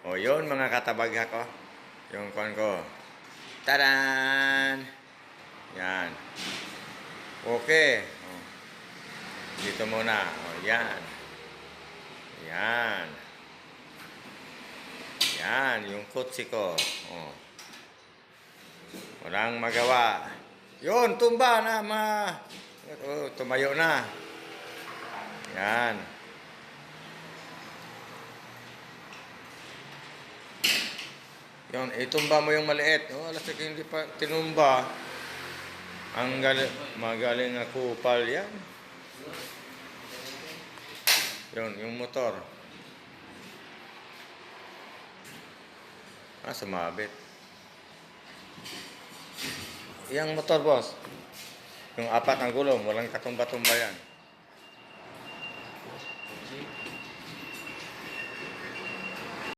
O yun mga katabagha ko. Yung kon ko. Tadan! Yan. Okay. O. Dito muna. O yan. Yan. Yan. Yung kutsi ko. O. Walang magawa. Yun. Tumba na. Tumayo na. Yan. Yun, itumba mo yung maliit. Oh, alas hindi pa tinumba. Ang magaling na kupal yan. Yun, yung motor. Sumabit. Yang motor, boss. Yung apat ang gulong, walang katumba-tumba yan.